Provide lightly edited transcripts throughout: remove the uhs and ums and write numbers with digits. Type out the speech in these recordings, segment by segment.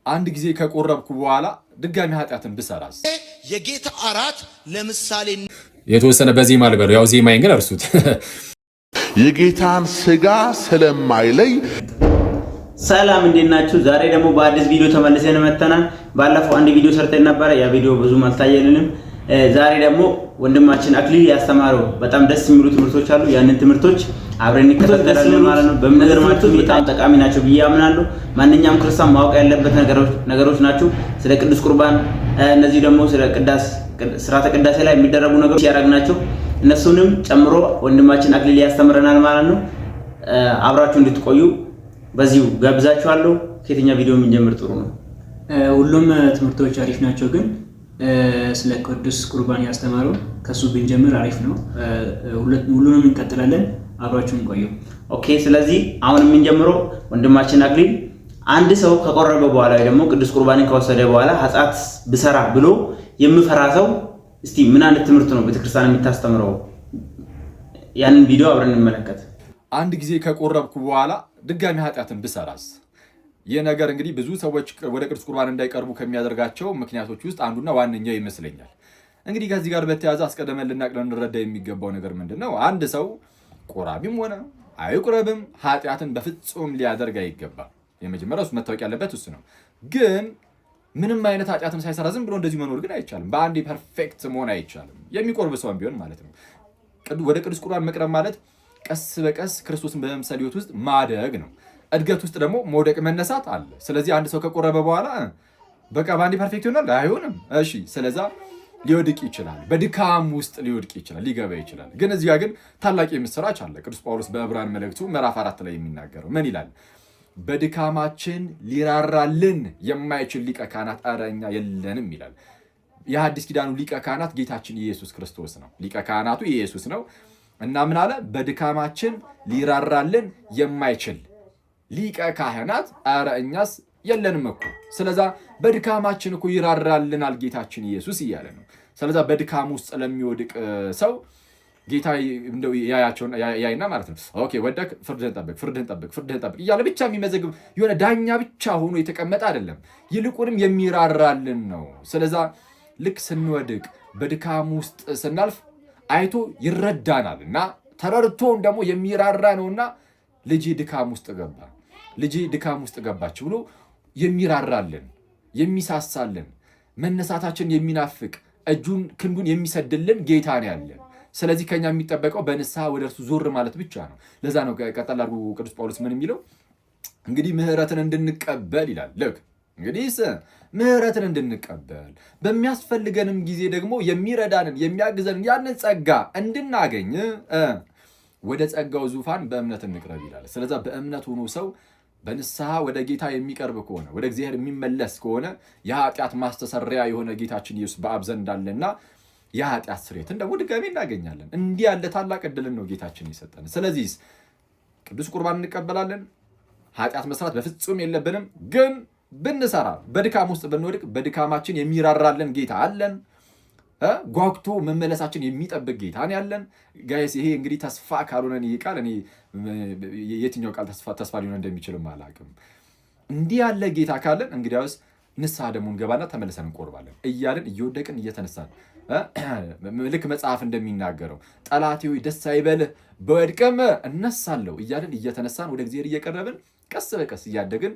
አንድ ጊዜ ከቆረብኩ በኋላ ድጋሚ ኃጢአትን ብሰራስ? የጌታ እራት ለምሳሌ የተወሰነ በዜማ ልበለው፣ ያው ዜማዬን ግን እርሱት። የጌታን ስጋ ስለማይለይ ሰላም እንዴት ናችሁ? ዛሬ ደግሞ በአዲስ ቪዲዮ ተመልሰን መተናል። ባለፈው አንድ ቪዲዮ ሰርተን ነበር፣ ያ ቪዲዮ ብዙም አልታየልንም። ዛሬ ደግሞ ወንድማችን አክሊል ያስተማረው በጣም ደስ የሚሉ ትምህርቶች አሉ። ያንን ትምህርቶች አብረን እንከታተላለን ማለት ነው። በሚገርማችሁ በጣም ጠቃሚ ናቸው ብዬ አምናለሁ። ማንኛውም ክርስቲያን ማወቅ ያለበት ነገሮች ናቸው። ስለ ቅዱስ ቁርባን፣ እነዚህ ደግሞ ስለ ስርዓተ ቅዳሴ ላይ የሚደረጉ ነገሮች ያደረግናቸው እነሱንም ጨምሮ ወንድማችን አክሊል ያስተምረናል ማለት ነው። አብራችሁ እንድትቆዩ በዚሁ ጋብዛችኋለሁ። ከየትኛው ቪዲዮ የምንጀምር ጥሩ ነው? ሁሉም ትምህርቶች አሪፍ ናቸው፣ ግን ስለ ቅዱስ ቁርባን ያስተማረው ከሱ ብንጀምር አሪፍ ነው። ሁሉንም እንቀጥላለን። አብራችሁን ቆዩ። ኦኬ። ስለዚህ አሁን የምንጀምረው ወንድማችን አክሊል አንድ ሰው ከቆረበ በኋላ ወይ ደግሞ ቅዱስ ቁርባንን ከወሰደ በኋላ ኃጢአት ብሰራ ብሎ የሚፈራ ሰው እስቲ ምን አይነት ትምህርት ነው ቤተክርስቲያን የምታስተምረው? ያንን ቪዲዮ አብረን እንመለከት። አንድ ጊዜ ከቆረብኩ በኋላ ድጋሚ ኃጢአትን ብሰራስ? ይህ ነገር እንግዲህ ብዙ ሰዎች ወደ ቅዱስ ቁርባን እንዳይቀርቡ ከሚያደርጋቸው ምክንያቶች ውስጥ አንዱና ዋነኛው ይመስለኛል። እንግዲህ ከዚህ ጋር በተያያዘ አስቀድመን ልንረዳ የሚገባው ነገር ምንድነው? አንድ ሰው ቆራቢም ሆነ አይቁረብም ኃጢአትን በፍጹም ሊያደርግ አይገባም። የመጀመሪያው እሱ መታወቅ ያለበት እሱ ነው። ግን ምንም አይነት ኃጢአትን ሳይሰራ ዝም ብሎ እንደዚህ መኖር ግን አይቻልም። በአንዴ ፐርፌክት መሆን አይቻልም። የሚቆርብ ሰውም ቢሆን ማለት ነው። ወደ ቅዱስ ቁርባን መቅረብ ማለት ቀስ በቀስ ክርስቶስን በመምሰል ህይወት ውስጥ ማደግ ነው። እድገት ውስጥ ደግሞ መውደቅ መነሳት አለ። ስለዚህ አንድ ሰው ከቆረበ በኋላ በቃ በአንዴ ፐርፌክት ይሆናል አይሆንም። እሺ፣ ስለዛ ሊወድቅ ይችላል። በድካም ውስጥ ሊወድቅ ይችላል፣ ሊገባ ይችላል። ግን እዚያ ግን ታላቅ የምስራች አለ። ቅዱስ ጳውሎስ በዕብራውያን መልእክቱ ምዕራፍ 4 ላይ የሚናገረው ምን ይላል? በድካማችን ሊራራልን የማይችል ሊቀ ካህናት ኧረ እኛ የለንም ይላል። የሐዲስ ኪዳኑ ሊቀ ካህናት ጌታችን ኢየሱስ ክርስቶስ ነው። ሊቀ ካህናቱ ኢየሱስ ነው እና ምን አለ? በድካማችን ሊራራልን የማይችል ሊቀ ካህናት ኧረ እኛስ የለንም እኮ። ስለዛ በድካማችን እኮ ይራራልናል ጌታችን ኢየሱስ እያለ ነው። ስለዛ በድካም ውስጥ ለሚወድቅ ሰው ጌታ እንደው ያይና ማለት ነው። ኦኬ ወደክ፣ ፍርድህን ጠብቅ እያለ ብቻ የሚመዘግብ የሆነ ዳኛ ብቻ ሆኖ የተቀመጠ አይደለም። ይልቁንም የሚራራልን ነው። ስለዛ ልክ ስንወድቅ በድካም ውስጥ ስናልፍ አይቶ ይረዳናል እና ተረድቶን ደግሞ የሚራራ ነውና ልጅ ድካም ውስጥ ገባች ብሎ የሚራራልን የሚሳሳልን መነሳታችን የሚናፍቅ እጁን ክንዱን የሚሰድልን ጌታ ነው ያለን። ስለዚህ ከኛ የሚጠበቀው በንስሐ ወደ እርሱ ዞር ማለት ብቻ ነው። ለዛ ነው ቀጠል አድርጎ ቅዱስ ጳውሎስ ምን የሚለው? እንግዲህ ምህረትን እንድንቀበል ይላል። ልክ እንግዲህ ምህረትን እንድንቀበል በሚያስፈልገንም ጊዜ ደግሞ የሚረዳንን የሚያግዘንን ያንን ጸጋ እንድናገኝ ወደ ጸጋው ዙፋን በእምነት እንቅረብ ይላል። ስለዛ በእምነት ሆኖ ሰው በንስሐ ወደ ጌታ የሚቀርብ ከሆነ ወደ እግዚአብሔር የሚመለስ ከሆነ የኃጢአት ማስተሰሪያ የሆነ ጌታችን ኢየሱስ በአብ ዘንድ አለና የኃጢአት ስርየትን ደግሞ ድጋሜ እናገኛለን። እንዲህ ያለ ታላቅ ዕድልን ነው ጌታችን የሰጠን። ስለዚህ ቅዱስ ቁርባን እንቀበላለን። ኃጢአት መስራት በፍጹም የለብንም። ግን ብንሰራ በድካም ውስጥ ብንወድቅ በድካማችን የሚራራልን ጌታ አለን። ጓጉቶ መመለሳችን የሚጠብቅ ጌታ ነው ያለን። ጋይስ ይሄ እንግዲህ ተስፋ ካልሆነን ይሄ ቃል እኔ የትኛው ቃል ተስፋ ሊሆን እንደሚችልም አላውቅም። እንዲህ ያለ ጌታ ካለን እንግዲያውስ ንስሐ ደግሞ እንገባና ተመልሰን እንቆርባለን እያልን እየወደቅን እየተነሳን ልክ መጽሐፍ እንደሚናገረው ጠላቴ ሆይ ደስ አይበልህ በወድቅም እነሳለሁ እያልን እየተነሳን ወደ እግዚአብሔር እየቀረብን ቀስ በቀስ እያደግን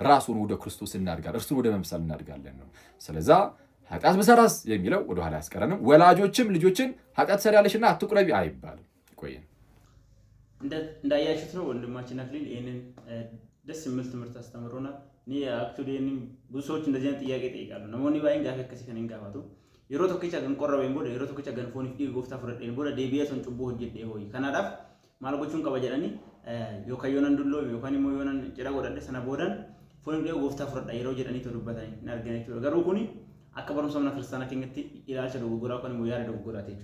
ራሱን ወደ ክርስቶስ እናድጋለን፣ እርሱን ወደ መምሰል እናድጋለን ነው። ስለዛ ኃጢአት ብሰራስ የሚለው ወደኋላ ያስቀረንም። ወላጆችም ልጆችን ኃጢአት ትሰሪያለሽና አትቁረቢ አይባልም። ቆየን እንዳያችሁት ነው ወንድማችን አክሊል ይሄንን ደስ የሚል ትምህርት አስተምሮናል። እኔ አክቹሊ ብዙ ሰዎች እንደዚህ አይነት ጥያቄ ይጠይቃሉ። ነሞኒ ባይን ጋር ከከሲ ከነን ጋፋቱ የሮ ቶከቻ ገን ቆረበን ቦደ የሮ ቶከቻ ገን ፎን ፊ ጎፍታ ፍረደን ቦደ ዴቢያቶን ጩቦ ሆጀዴ ሆይ ከናዳፍ ማልጎቹን ቀበጀዳኒ ዮካዮናን ዱሎ ዮካኒሞ ዮናን ጭራ ጎዳደ ሰና ቦዳን ፎን ፊ ጎፍታ ፍረዳ የሮ ጀዳኒ ተዱበታኒ ናርገነቹ ገሩ ኩኒ አከበሩም ሰምና ክርስቲያና ከንገቲ ኢላልቸ ዶጎራ ኮኒ ሞያረ ዶጎራ ተቹ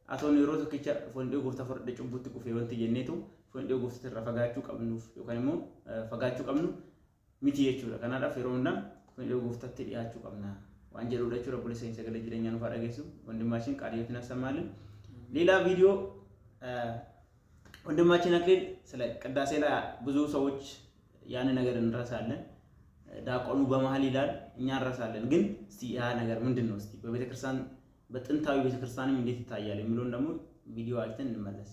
አቶን የሮ ቶከቻ ፎን ፊ ጎፍታ ፍረደ ጩቡት ቁፍ ይወንት የኔቱ ፎን ፊ ጎፍታ ተረፈጋቹ ቀብኑ ዮካኒሞ ፈጋቹ ቀብኑ ሚቲ የቹራ ከናዳፍ የሮና ፎን ፊ ጎፍታ ተዲያቹ ቀብና ዋንጀሩ ለቹራ ፖሊስ ሳይንስ ገለጅለኛ ነው ፋዳገሱ ወንድማችን ቃዲዮትን ያሰማልን። ሌላ ቪዲዮ ወንድማችን አክሊል ስለ ቅዳሴ ላይ ብዙ ሰዎች ያን ነገር እንረሳለን። ዲያቆኑ በመሃል ይላል እኛ እንረሳለን። ግን እስቲ ያ ነገር ምንድነው? እስቲ በቤተክርስቲያን በጥንታዊ ቤተክርስቲያንም እንዴት ይታያል የሚለውን ደግሞ ቪዲዮ አይተን እንመለስ።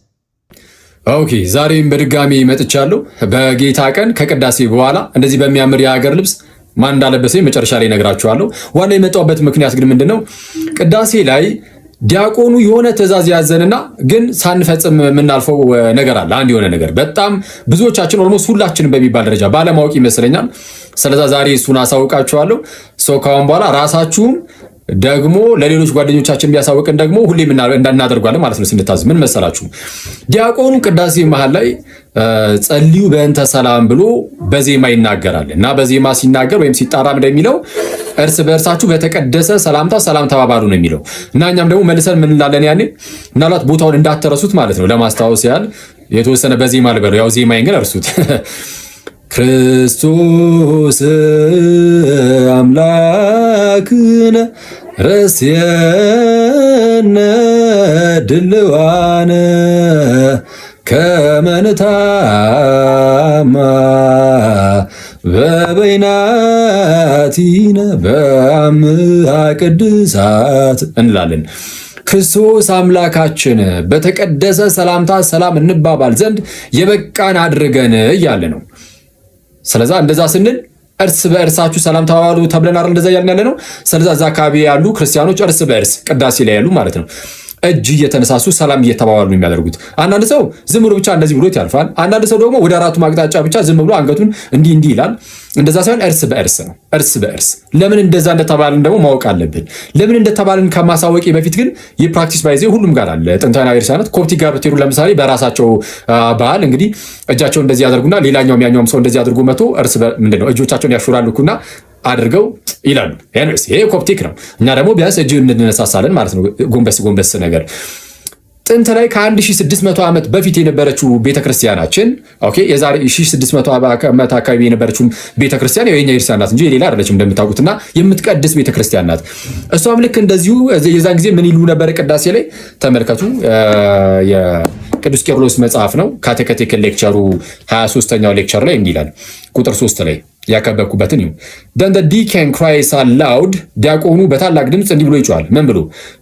ኦኬ ዛሬም በድጋሚ መጥቻለሁ። በጌታ ቀን ከቅዳሴ በኋላ እንደዚህ በሚያምር የሀገር ልብስ ማን እንዳለበሰኝ መጨረሻ ላይ ነግራችኋለሁ። ዋና የመጣሁበት ምክንያት ግን ምንድነው? ቅዳሴ ላይ ዲያቆኑ የሆነ ትእዛዝ ያዘንና ግን ሳንፈጽም የምናልፈው ነገር አለ። አንድ የሆነ ነገር በጣም ብዙዎቻችን ኦልሞስት ሁላችንም በሚባል ደረጃ ባለማወቅ ይመስለኛል። ስለዛ ዛሬ እሱን አሳውቃችኋለሁ። ሰው ካሁን በኋላ ራሳችሁም ደግሞ ለሌሎች ጓደኞቻችን ቢያሳውቅን ደግሞ ሁሌም እናደርጓለን ማለት ነው። ስንታዝ ምን መሰላችሁ? ዲያቆኑ ቅዳሴ መሃል ላይ ጸልዩ በእንተ ሰላም ብሎ በዜማ ይናገራል እና በዜማ ሲናገር ወይም ሲጣራ እንደሚለው እርስ በእርሳችሁ በተቀደሰ ሰላምታ ሰላም ተባባሉ ነው የሚለው እና እኛም ደግሞ መልሰን ምን እንላለን? ያኔ ምናልባት ቦታውን እንዳትረሱት ማለት ነው። ለማስታወስ ያህል የተወሰነ በዜማ ልበለው፣ ያው ዜማዬን ግን እርሱት። ክርስቶስ አምላክነ ረስየነ ድልዋነ ከመ ንታማ በበይናቲነ በአምሃ ቅድሳት እንላለን። ክርስቶስ አምላካችን በተቀደሰ ሰላምታ ሰላም እንባባል ዘንድ የበቃን አድርገን እያለ ነው። ስለዛ እንደዛ ስንል እርስ በእርሳችሁ ሰላም ተባባሉ ተብለን አይደል እንደዛ ያልን ያለ ነው። ስለዛ እዛ አካባቢ ያሉ ክርስቲያኖች እርስ በእርስ ቅዳሴ ላይ ያሉ ማለት ነው እጅ እየተነሳሱ ሰላም እየተባባሉ ነው የሚያደርጉት። አንዳንድ ሰው ዝም ብሎ ብቻ እንደዚህ ብሎት ያልፋል። አንዳንድ ሰው ደግሞ ወደ አራቱ ማቅጣጫ ብቻ ዝም ብሎ አንገቱን እንዲህ ይላል። እንደዛ ሳይሆን እርስ በእርስ ነው። እርስ በእርስ ለምን እንደዛ እንደተባልን ደግሞ ማወቅ አለብን። ለምን እንደተባልን ከማሳወቂ በፊት ግን የፕራክቲስ ባይዜ ሁሉም ጋር አለ። ጥንታዊ ክርስቲያናት ኮፕቲክ ጋር ብትሄዱ ለምሳሌ በራሳቸው ባህል እንግዲህ እጃቸው እንደዚህ ያደርጉና ሌላኛውም ያኛውም ሰው እንደዚህ አድርጎ መቶ እርስ ምንድነው እጆቻቸውን ያሹራሉኩና አድርገው ይላሉ። ይሄ ኮፕቲክ ነው። እኛ ደግሞ ቢያንስ እጅ እንነሳሳለን ማለት ነው። ጎንበስ ጎንበስ ነገር ጥንት ላይ ከ1600 ዓመት በፊት የነበረችው ቤተክርስቲያናችን ኦኬ፣ የዛሬ 1600 ዓመት አካባቢ የነበረችው ቤተክርስቲያን የኛ ክርስቲያን ናት እንጂ የሌላ አይደለችም እንደምታውቁትና የምትቀድስ ቤተክርስቲያን ናት። እሷም ልክ እንደዚሁ የዛን ጊዜ ምን ይሉ ነበር? ቅዳሴ ላይ ተመልከቱ። የቅዱስ ቄርሎስ መጽሐፍ ነው። ካቴኬቲካል ሌክቸሩ 23ኛው ሌክቸር ላይ እንዲህ ይላል ቁጥር 3 ላይ ያከበኩበትን ይሁን then the deacon cries aloud ዲያቆኑ በታላቅ ድምፅ እንዲህ ብሎ ይጮሃል። ምን ብሎ?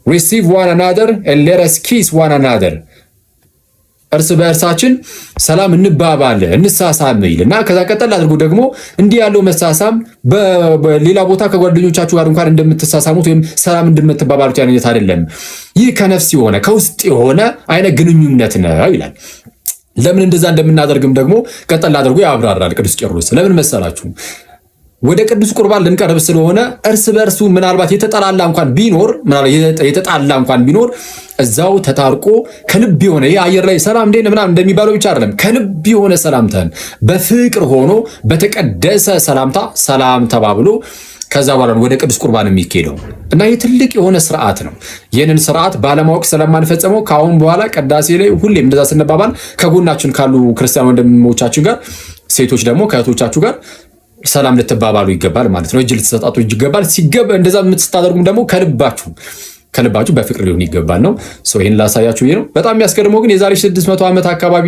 receive one another and let us kiss one another እርስ በእርሳችን ሰላም እንባባል እንሳሳም ይልና ከዛ ቀጠል አድርጎ ደግሞ እንዲህ ያለው መሳሳም በሌላ ቦታ ከጓደኞቻችሁ ጋር እንኳን እንደምትሳሳሙት ወይም ሰላም እንደምትባባሉት ያንነት አይደለም። ይህ ከነፍስ የሆነ ከውስጥ የሆነ አይነት ግንኙነት ነው ይላል። ለምን እንደዛ እንደምናደርግም ደግሞ ቀጠል አድርጎ ያብራራል ቅዱስ ቄርሎስ። ለምን መሰላችሁ? ወደ ቅዱስ ቁርባን ልንቀርብ ስለሆነ እርስ በእርሱ ምናልባት የተጣላ እንኳን ቢኖር እዛው ተታርቆ ከልብ የሆነ የአየር ላይ ሰላም እንዴት ምናምን እንደሚባለው ብቻ አይደለም፣ ከልብ የሆነ ሰላምታን በፍቅር ሆኖ በተቀደሰ ሰላምታ ሰላም ተባብሎ ከዛ በኋላ ወደ ቅዱስ ቁርባን የሚኬደው እና ይህ ትልቅ የሆነ ስርዓት ነው። ይህንን ስርዓት ባለማወቅ ስለማንፈጸመው ከአሁን በኋላ ቅዳሴ ላይ ሁሌም እንደዛ ስንባባል ከጎናችን ካሉ ክርስቲያን ወንድሞቻችን ጋር፣ ሴቶች ደግሞ ከእህቶቻችሁ ጋር ሰላም ልትባባሉ ይገባል ማለት ነው። እጅ ልትሰጣጡ ይገባል። እንደዛ የምትስታደርጉም ደግሞ ከልባችሁ በፍቅር ሊሆን ይገባል ነው። ይህን ላሳያችሁ ነው። በጣም የሚያስገርመው ግን የዛሬ 600 ዓመት አካባቢ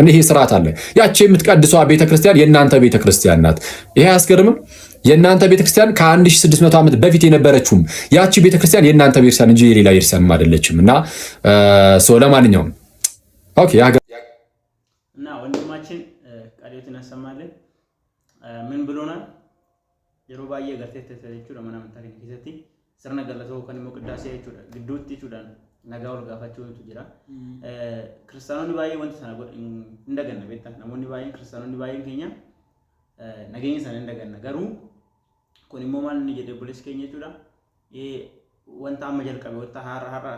ይሄ ስርዓት አለ። ያቺ የምትቀድሷ ቤተክርስቲያን የእናንተ ቤተክርስቲያን ናት። ይሄ አያስገርምም? የእናንተ ቤተክርስቲያን ከ1600 ዓመት በፊት የነበረችውም ያቺ ቤተክርስቲያን የእናንተ ቤተክርስቲያን እንጂ የሌላ ቤተክርስቲያን አይደለችም። እና ለማንኛውም ኦኬ እና ወንድማችን ቃልዮትን ያሰማልን። ምን ብሎናል? የሮባዬ ገርቴ ተተለችው ለማናም ታሪክ ይዘቲ ስርነ ገለተው ከነሞ ቅዳሴ አይቹዳ ግዱት ይቹዳ ነጋው ጋፋቸው ይቱጅራ ክርስቲያኖኒ ባዬ ወንት ሰና እንደገና ቤታ ነሞኒ ባዬ ክርስቲያኖኒ ባዬ ከኛ ነገኝ ሰና እንደገና ገሩ ኮኒሞ ማን የደቡልስ ከኛ ይቹዳ ወንታ መጀልቀበ ወጣ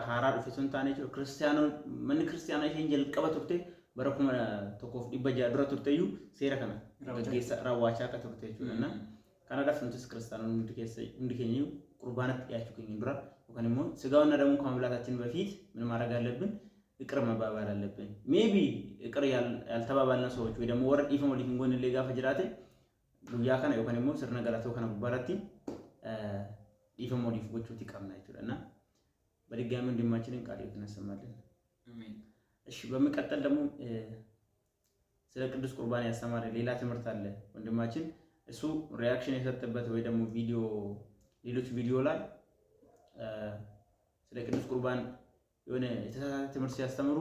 ሃራ ዱፍሱን ታኔ ክርስቲያኖ ምን ክርስቲያና ይሄን ጀልቀበ ቱርቴ በረኩመ ተኮፍ ዲበጃ ድረ ቱርቴዩ ሴራ ከና ገጌሳ ራዋቻ ከቱርቴዩ እና ካናዳ ፍንትስ ክርስቲያኖ እንድከኝ ቁርባናት ያችሁኝ እንድራ ወከነሞ ስጋውና ደሙ ከመብላታችን በፊት ምን ማድረግ አለብን? ይቅር መባባል አለብን። ሜቢ ይቅር ያልተባባልነ ሰዎች ወይ ደግሞ ወረድ ኢፈሞ ሊንጎን ለጋ ፈጅራቴ ዱያ ከና ወከነሞ ስር ነገራቶ ከና ባራቲ ኢፈሞ ሊንጎቹ ይቀርና ይችላልና በድጋሚ እንደማችንን ቃል ይተነሰማለን። አሜን። እሺ በመቀጠል ደግሞ ስለ ቅዱስ ቁርባን ያስተማረ ሌላ ትምህርት አለ ወንድማችን እሱ ሪአክሽን የሰጠበት ወይ ደግሞ ቪዲዮ ሌሎች ቪዲዮ ላይ ስለ ቅዱስ ቁርባን የሆነ የተሳሳተ ትምህርት ሲያስተምሩ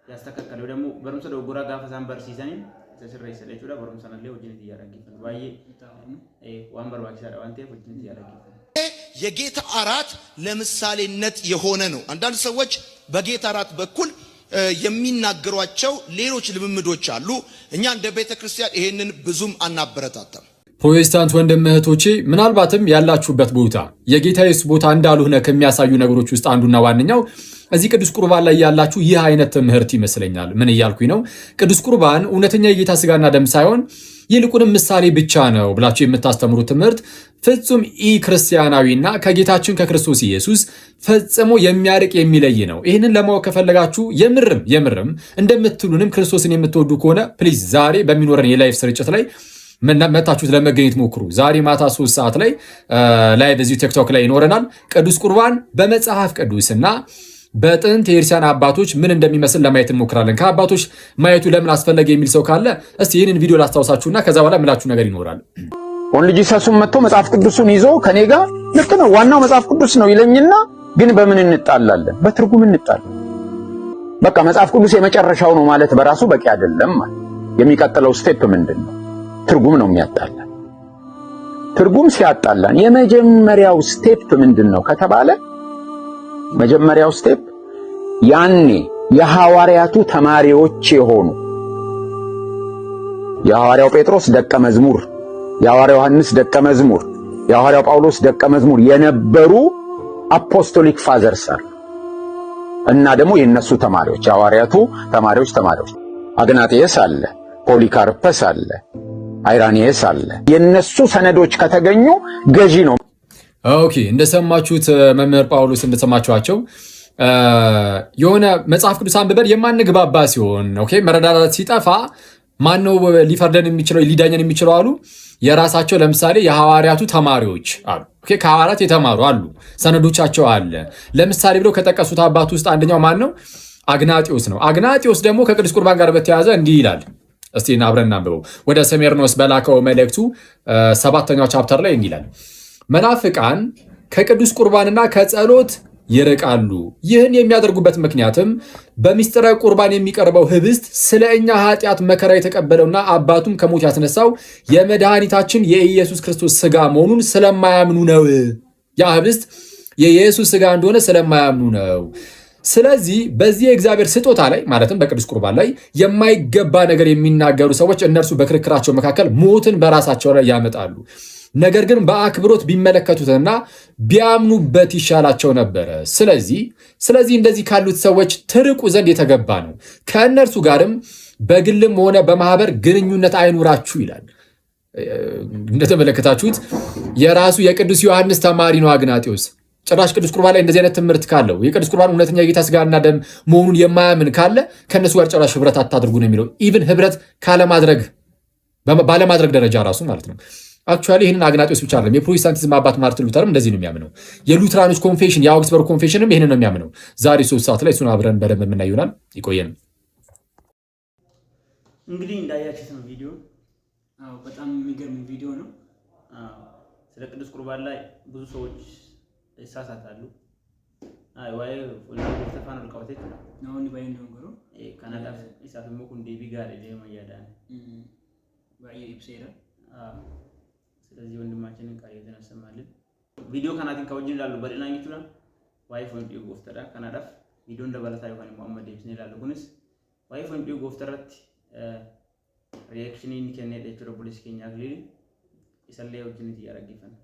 ያስተካከለ ወይ ደግሞ በርምሰ ደጎራ ጋፈሳን በርሲሰኒ ተስረይ ስለይቱዳ በርምሰና ላይ ወጅነት ያረጋግጥ ባዬ ዋንበር ባክሳራ ዋንቴ ወጅነት ያረጋግጥ የጌታ አራት ለምሳሌነት የሆነ ነው። አንዳንድ ሰዎች በጌታ አራት በኩል የሚናገሯቸው ሌሎች ልምምዶች አሉ። እኛ እንደ ቤተክርስቲያን ይሄንን ብዙም አናበረታታም። ፕሮቴስታንት ወንድም እህቶቼ ምናልባትም ያላችሁበት ቦታ የጌታ ኢየሱስ ቦታ እንዳልሆነ ከሚያሳዩ ነገሮች ውስጥ አንዱና ዋነኛው እዚህ ቅዱስ ቁርባን ላይ ያላችሁ ይህ አይነት ትምህርት ይመስለኛል። ምን እያልኩኝ ነው? ቅዱስ ቁርባን እውነተኛ የጌታ ስጋና ደም ሳይሆን ይልቁንም ምሳሌ ብቻ ነው ብላችሁ የምታስተምሩት ትምህርት ፍጹም ክርስቲያናዊና ከጌታችን ከክርስቶስ ኢየሱስ ፈጽሞ የሚያርቅ የሚለይ ነው። ይህንን ለማወቅ ከፈለጋችሁ የምርም እንደምትሉንም ክርስቶስን የምትወዱ ከሆነ ፕሊዝ ዛሬ በሚኖረን የላይፍ ስርጭት ላይ መታችሁት ለመገኘት ሞክሩ። ዛሬ ማታ 3 ሰዓት ላይ ላይቭ እዚሁ ቲክቶክ ላይ ይኖረናል። ቅዱስ ቁርባን በመጽሐፍ ቅዱስና በጥንት የክርስቲያን አባቶች ምን እንደሚመስል ለማየት እንሞክራለን። ከአባቶች ማየቱ ለምን አስፈለገ የሚል ሰው ካለ እስቲ ይህንን ቪዲዮ ላስታውሳችሁና ከዛ በኋላ ምላችሁ ነገር ይኖራል። ወንድ ጂሰሱን መጥቶ መጽሐፍ ቅዱስን ይዞ ከኔ ጋር ልክ ነው ዋናው መጽሐፍ ቅዱስ ነው ይለኝና ግን በምን እንጣላለን? በትርጉም እንጣላለን። በቃ መጽሐፍ ቅዱስ የመጨረሻው ነው ማለት በራሱ በቂ አይደለም ማለት። የሚቀጥለው ስቴፕ ምንድነው? ትርጉም ነው የሚያጣላ። ትርጉም ሲያጣላን የመጀመሪያው ስቴፕ ምንድነው ከተባለ መጀመሪያው ስቴፕ ያኔ የሐዋርያቱ ተማሪዎች የሆኑ የሐዋርያው ጴጥሮስ ደቀ መዝሙር፣ የሐዋርያው ዮሐንስ ደቀ መዝሙር፣ የሐዋርያው ጳውሎስ ደቀ መዝሙር የነበሩ አፖስቶሊክ ፋዘርስ አሉ እና ደግሞ የነሱ ተማሪዎች የሐዋርያቱ ተማሪዎች አግናጤስ አለ፣ ፖሊካርፐስ አለ፣ አይራኒየስ አለ። የነሱ ሰነዶች ከተገኙ ገዢ ነው። ኦኬ እንደሰማችሁት መምህር ጳውሎስ እንደሰማችኋቸው የሆነ መጽሐፍ ቅዱስ አንብበን የማንግባባ ሲሆን ኦኬ መረዳዳት ሲጠፋ ማነው ሊፈርደን የሚችለው ሊዳኘን የሚችለው አሉ። የራሳቸው ለምሳሌ የሐዋርያቱ ተማሪዎች አሉ። ኦኬ ከሐዋርያት የተማሩ አሉ፣ ሰነዶቻቸው አለ። ለምሳሌ ብለው ከጠቀሱት አባት ውስጥ አንደኛው ማን ነው? አግናጢዮስ ነው። አግናጢዮስ ደግሞ ከቅዱስ ቁርባን ጋር በተያያዘ እንዲህ ይላል። እስቲ አብረን እናንብበው። ወደ ሰሜርኖስ በላከው መልእክቱ 7ኛው ቻፕተር ላይ እንዲህ ይላል፣ መናፍቃን ከቅዱስ ቁርባንና ከጸሎት ይርቃሉ። ይህን የሚያደርጉበት ምክንያትም በሚስጥረ ቁርባን የሚቀርበው ህብስት ስለ እኛ ኃጢአት መከራ የተቀበለውና አባቱም ከሞት ያስነሳው የመድኃኒታችን የኢየሱስ ክርስቶስ ስጋ መሆኑን ስለማያምኑ ነው። ያ ህብስት የኢየሱስ ስጋ እንደሆነ ስለማያምኑ ነው። ስለዚህ በዚህ የእግዚአብሔር ስጦታ ላይ ማለትም በቅዱስ ቁርባን ላይ የማይገባ ነገር የሚናገሩ ሰዎች እነርሱ በክርክራቸው መካከል ሞትን በራሳቸው ላይ ያመጣሉ። ነገር ግን በአክብሮት ቢመለከቱትና ቢያምኑበት ይሻላቸው ነበረ። ስለዚህ እንደዚህ ካሉት ሰዎች ትርቁ ዘንድ የተገባ ነው። ከእነርሱ ጋርም በግልም ሆነ በማህበር ግንኙነት አይኑራችሁ ይላል። እንደተመለከታችሁት የራሱ የቅዱስ ዮሐንስ ተማሪ ነው አግናጢዮስ። ጭራሽ ቅዱስ ቁርባን ላይ እንደዚህ አይነት ትምህርት ካለው የቅዱስ ቁርባን እውነተኛ የጌታ ስጋና ደም መሆኑን የማያምን ካለ ከእነሱ ጋር ጭራሽ ህብረት አታድርጉ ነው የሚለው። ኢቭን ህብረት ባለማድረግ ደረጃ ራሱ ማለት ነው። አክቹዋሊ ይህንን አግናጢዮስ ብቻ አይደለም፣ የፕሮቴስታንቲዝም አባት ማርቲን ሉተርም እንደዚህ ነው የሚያምነው። የሉትራኖች ኮንፌሽን የአውግስበርግ ኮንፌሽንም ይህንን ነው የሚያምነው። ዛሬ 3 ሰዓት ላይ እሱን አብረን በደንብ የምናይ ይሆናል። ይቆየን። እንግዲህ እንዳያችሁት ነው ቪዲዮ። በጣም የሚገርም ቪዲዮ ነው። ስለ ቅዱስ ቁርባን ላይ ብዙ ሰዎች ይሳሳታሉ። ዋይ ተፋን ልቀውቴት ነው ባይ ነው ካናዳ ኢሳፈሞ ኩንዴ ቢጋለ ለማያዳን ባይ ኢፕሴራ ስለዚህ ወንድማችንን ቃል የተነሰማልን ቪዲዮ ካናቲን ከወጅን ይላሉ በደናኝ ይችላል ዋይፍ ወንድ ጎፍተራ ካናዳ ቪዲዮ እንደበለታ ይሆን ሙሐመድ ኢብን ይላሉ ጉንስ ዋይፍ ወንድ ጎፍተራት ሪአክሽኒን ከነደ ትሮብሊስ ከኛ ግሊ ይሰለየው ጅንት ያረግፈን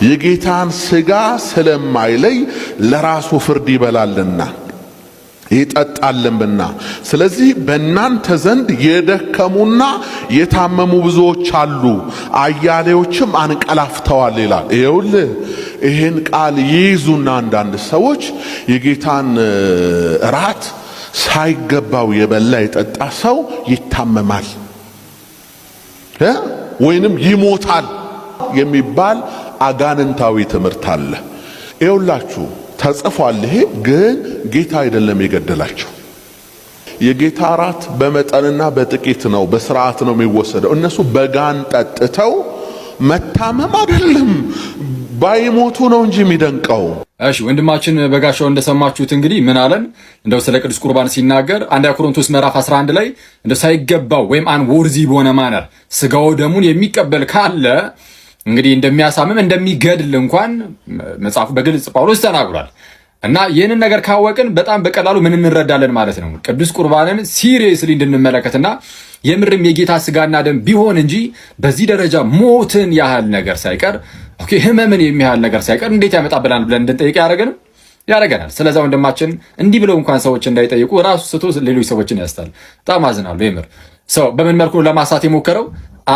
የጌታን ስጋ ስለማይለይ ለራሱ ፍርድ ይበላልና ይጠጣልምና። ስለዚህ በእናንተ ዘንድ የደከሙና የታመሙ ብዙዎች አሉ፣ አያሌዎችም አንቀላፍተዋል ይላል። ይኸውልህ ይህን ቃል ይይዙና አንዳንድ ሰዎች የጌታን እራት ሳይገባው የበላ የጠጣ ሰው ይታመማል ወይንም ይሞታል የሚባል አጋንንታዊ ትምህርት አለ። ይኸውላችሁ ተጽፏል። ይሄ ግን ጌታ አይደለም የገደላቸው። የጌታ እራት በመጠንና በጥቂት ነው፣ በስርዓት ነው የሚወሰደው። እነሱ በጋን ጠጥተው መታመም አይደለም ባይሞቱ ነው እንጂ የሚደንቀው። እሺ ወንድማችን በጋሻው እንደሰማችሁት እንግዲህ ምን አለን? እንደው ስለ ቅዱስ ቁርባን ሲናገር አንደኛ ቆሮንቶስ ምዕራፍ 11 ላይ እንደው ሳይገባው ወይም አንወርዚ በሆነ ማነር ስጋው ደሙን የሚቀበል ካለ እንግዲህ እንደሚያሳምም እንደሚገድል እንኳን መጽሐፉ በግልጽ ጳውሎስ ተናግሯል። እና ይህንን ነገር ካወቅን በጣም በቀላሉ ምን እንረዳለን ማለት ነው? ቅዱስ ቁርባንን ሲሪየስሊ እንድንመለከትና የምርም የጌታ ስጋና ደም ቢሆን እንጂ በዚህ ደረጃ ሞትን ያህል ነገር ሳይቀር ህመምን የሚያህል ነገር ሳይቀር እንዴት ያመጣብናል ብለን እንድንጠይቅ ያደርገናል። ስለዛ ወንድማችን እንዲህ ብለው እንኳን ሰዎች እንዳይጠይቁ ራሱ ስቶ ሌሎች ሰዎችን ያስታል። በጣም አዝናለሁ። የምር ሰው በምን መልኩ ለማሳት የሞከረው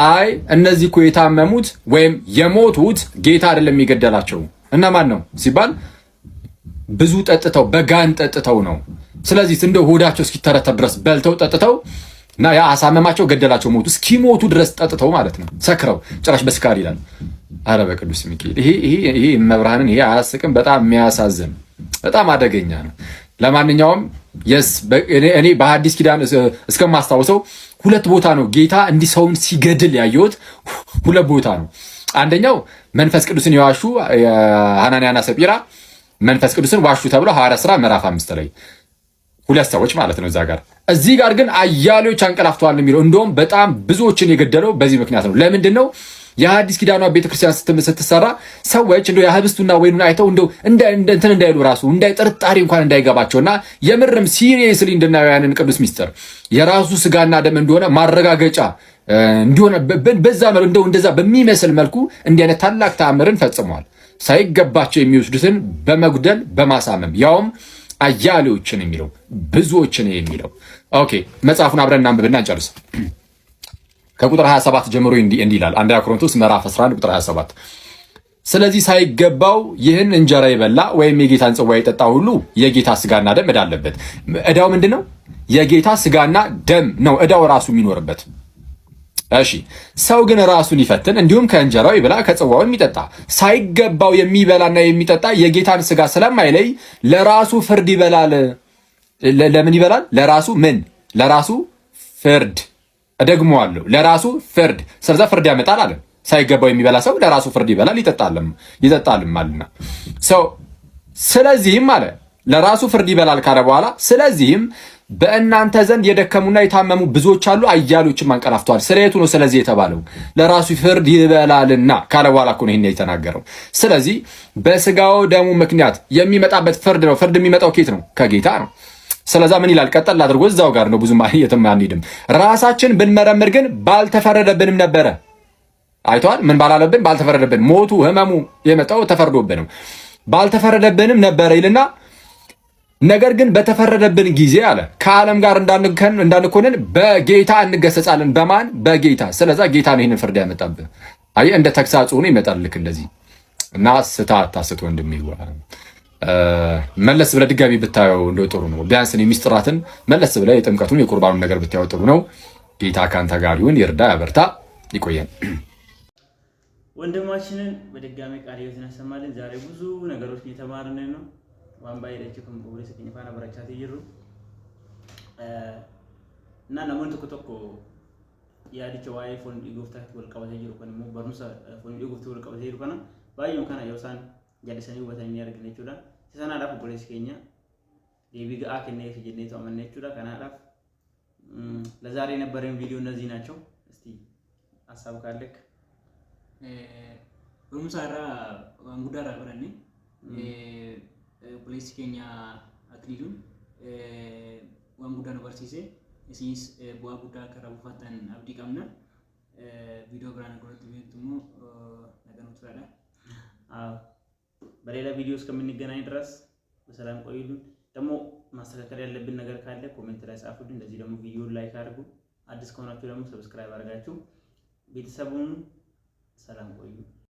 አይ እነዚህ እኮ የታመሙት ወይም የሞቱት ጌታ አይደለም የሚገደላቸው እነማን ነው ሲባል ብዙ ጠጥተው በጋን ጠጥተው ነው። ስለዚህ እንደ ሆዳቸው እስኪተረተር ድረስ በልተው ጠጥተው እና ያ አሳመማቸው፣ ገደላቸው፣ ሞቱ። እስኪሞቱ ድረስ ጠጥተው ማለት ነው። ሰክረው ጭራሽ በስካር ይላል። አረ በቅዱስ ሚካኤል ይሄ መብርሃንን ይሄ አያስቅም። በጣም የሚያሳዝን በጣም አደገኛ ነው። ለማንኛውም እኔ በሐዲስ ኪዳን እስከማስታውሰው 2 ቦታ ነው ጌታ እንዲህ ሰውን ሲገድል ያየሁት። 2 ቦታ ነው። አንደኛው መንፈስ ቅዱስን የዋሹ ሐናንያና ሰጲራ መንፈስ ቅዱስን ዋሹ ተብሎ ሐዋርያት ሥራ ምዕራፍ 5 ላይ 2 ሰዎች ማለት ነው። እዚህ ጋር ግን አያሌዎች አንቀላፍተዋል የሚለው እንደውም በጣም ብዙዎችን የገደለው በዚህ ምክንያት ነው። ለምንድን ነው? የሐዲስ ኪዳኗ ቤተክርስቲያን ስትሰራ ሰዎች እንደው የህብስቱና ወይኑን አይተው እንደው እንትን እንዳይሉ ራሱ ጥርጣሬ እንኳን እንዳይገባቸውና የምርም ሲሪየስሊ እንድናየው ያንን ቅዱስ ሚስጥር የራሱ ስጋና ደም እንደሆነ ማረጋገጫ እንዲሆነ በዛ እንደዛ በሚመስል መልኩ እንዲህ አይነት ታላቅ ተአምርን ፈጽመዋል። ሳይገባቸው የሚወስዱትን በመጉደል በማሳመም ያውም አያሌዎችን የሚለው ብዙዎችን የሚለው። ኦኬ መጽሐፉን አብረን እናንብብና እንጨርስ። ከቁጥር 27 ጀምሮ እንዲህ ይላል። አንደኛ ቆሮንቶስ ምዕራፍ 11 ቁጥር 27 ስለዚህ ሳይገባው ይህን እንጀራ የበላ ወይም የጌታን ጽዋ የጠጣ ሁሉ የጌታ ስጋና ደም ዕዳ አለበት። ዕዳው ምንድን ነው? የጌታ ስጋና ደም ነው ዕዳው ራሱ የሚኖርበት። እሺ ሰው ግን ራሱን ይፈትን፣ እንዲሁም ከእንጀራው ይበላ ከጽዋው የሚጠጣ ሳይገባው የሚበላና የሚጠጣ የጌታን ስጋ ስለማይለይ ለራሱ ፍርድ ይበላል። ለምን ይበላል? ለራሱ ምን? ለራሱ ፍርድ። እደግመዋለሁ፣ ለራሱ ፍርድ። ስለዛ ፍርድ ያመጣል አለ። ሳይገባው የሚበላ ሰው ለራሱ ፍርድ ይበላል ይጠጣልም አለና ሰው ስለዚህም አለ ለራሱ ፍርድ ይበላል ካለ በኋላ ስለዚህም በእናንተ ዘንድ የደከሙና የታመሙ ብዙዎች አሉ፣ አያሌዎችም አንቀላፍተዋል። ስለየቱ ነው ስለዚህ የተባለው? ለራሱ ፍርድ ይበላልና ካለ በኋላ እኮ ነው ይሄን የተናገረው። ስለዚህ በስጋው ደሙ ምክንያት የሚመጣበት ፍርድ ነው። ፍርድ የሚመጣው ኬት ነው? ከጌታ ነው። ስለዛ ምን ይላል? ቀጠል አድርጎ እዛው ጋር ነው፣ ብዙም የትም አንሄድም። ራሳችን ብንመረምር ግን ባልተፈረደብንም ነበረ። አይተዋል። ምን ባላለብን? ባልተፈረደብን። ሞቱ ህመሙ የመጣው ተፈርዶብን ነው። ባልተፈረደብንም ነበረ ይልና ነገር ግን በተፈረደብን ጊዜ አለ ከዓለም ጋር እንዳንኮነን በጌታ እንገሰጻለን። በማን? በጌታ። ስለዛ ጌታ ነው ይህንን ፍርድ ያመጣብህ። አይ እንደ ተግሳጽ ሆኖ ይመጣል ልክ እንደዚህ እና ስታስት ወንድም ይወራ መለስ ብለህ ድጋሚ ብታየው እንደው ጥሩ ነው። ቢያንስ ሚስጥራትን መለስ ብለህ የጥምቀቱን የቁርባኑን ነገር ብታየው ጥሩ ነው። ጌታ ካንተ ጋር ይሁን፣ ይርዳ፣ ያበርታ፣ ይቆየን። ወንድማችንን በድጋሚ ቃል ሕይወትን ያሰማልን። ዛሬ ብዙ ነገሮች እየተማርን ነው። waan baay'ee jechuun bu'uura keenya faana barachaa jirru እና namoonni tokko yaadicha waa'ee foon dhiigoftaatti wal qabatee jiru kan immoo barumsa foon dhiigoftii wal qabatee jiru kana baay'ee kana yoo isaan jallisanii hubatanii ni argina jechuudha. Sanaadhaaf obboleessi keenya deebii ga'aa kenneef jenneetu amanne jechuudha. Kanaadhaaf ለዛሬ የነበረን ቪዲዮ እነዚህ ናቸው። እስቲ ሀሳብ ካለክ በሙሳራ አንጉዳራ አብረን ፖሊስ ኬኛ አክሊሉን ዋንጉዳን በርሲሴ እሲስ ቡአ ጉዳ ከረቡ ፈተን አብዲ ቀምና ቪዲዮ ብራን ጎት ቪዲዮ ነገሩ ትራዳ በሌላ ቪዲዮ እስከምንገናኝ ድረስ በሰላም ቆዩልን። ደግሞ ማስተካከል ያለብን ነገር ካለ ኮሜንት ላይ ጻፉልን። እንደዚህ ደግሞ ቪዲዮን ላይክ አድርጉ። አዲስ ከሆናችሁ ደግሞ ሰብስክራይብ አድርጋችሁ ቤተሰቡን ሰላም ቆዩ።